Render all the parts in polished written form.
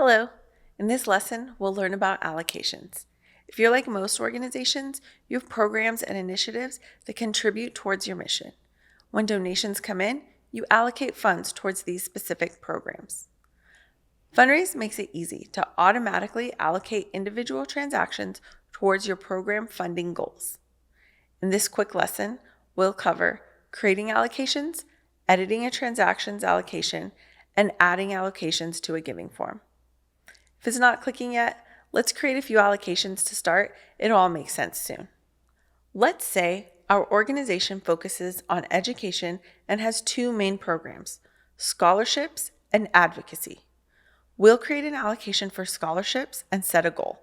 Hello. In this lesson, we'll learn about allocations. If you're like most organizations, you have programs and initiatives that contribute towards your mission. When donations come in, you allocate funds towards these specific programs. Fundraise makes it easy to automatically allocate individual transactions towards your program funding goals. In this quick lesson, we'll cover creating allocations, editing a transactions allocation, and adding allocations to a giving form. If it's not clicking yet, let's create a few allocations to start. It'll all make sense soon. Let's say our organization focuses on education and has two main programs, scholarships and advocacy. We'll create an allocation for scholarships and set a goal.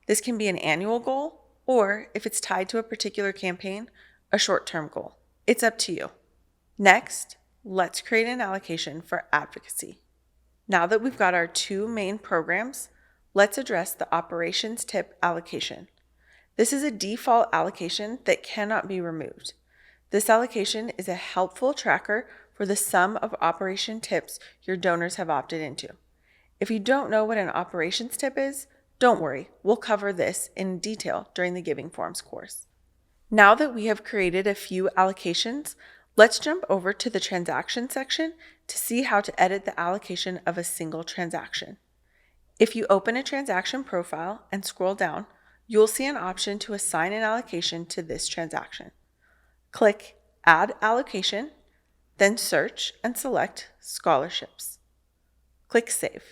This can be an annual goal, or if it's tied to a particular campaign, a short-term goal. It's up to you. Next, let's create an allocation for advocacy. Now that we've got our two main programs, let's address the operations tip allocation. This is a default allocation that cannot be removed. This allocation is a helpful tracker for the sum of operation tips your donors have opted into. If you don't know what an operations tip is, don't worry, we'll cover this in detail during the Giving Forms course. Now that we have created a few allocations, let's jump over to the transaction section to see how to edit the allocation of a single transaction. If you open a transaction profile and scroll down, you'll see an option to assign an allocation to this transaction. Click Add Allocation, then search and select Scholarships. Click Save.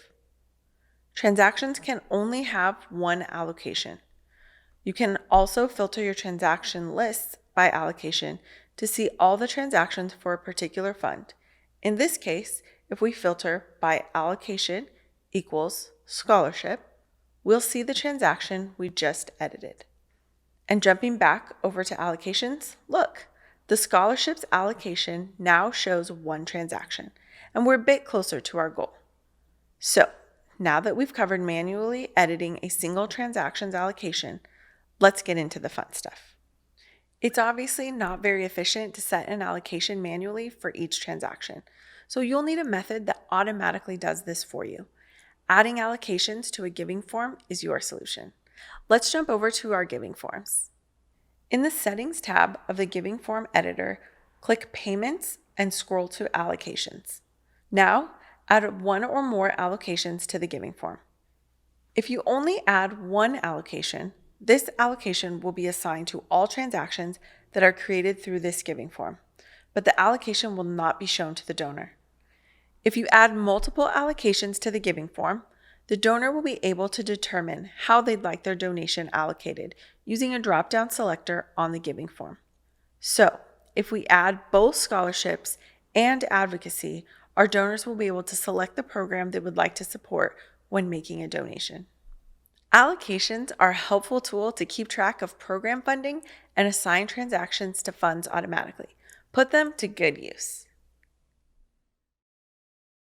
Transactions can only have one allocation. You can also filter your transaction lists by allocation to see all the transactions for a particular fund. In this case, if we filter by allocation equals scholarship, we'll see the transaction we just edited. And jumping back over to allocations, look, the scholarships allocation now shows one transaction, and we're a bit closer to our goal. So, now that we've covered manually editing a single transactions allocation, let's get into the fun stuff. It's obviously not very efficient to set an allocation manually for each transaction, so you'll need a method that automatically does this for you. Adding allocations to a giving form is your solution. Let's jump over to our giving forms. In the Settings tab of the Giving Form Editor, click Payments and scroll to Allocations. Now, add one or more allocations to the giving form. If you only add one allocation, this allocation will be assigned to all transactions that are created through this giving form, but the allocation will not be shown to the donor. If you add multiple allocations to the giving form, the donor will be able to determine how they'd like their donation allocated using a drop-down selector on the giving form. So, if we add both scholarships and advocacy, our donors will be able to select the program they would like to support when making a donation. Allocations are a helpful tool to keep track of program funding and assign transactions to funds automatically. Put them to good use.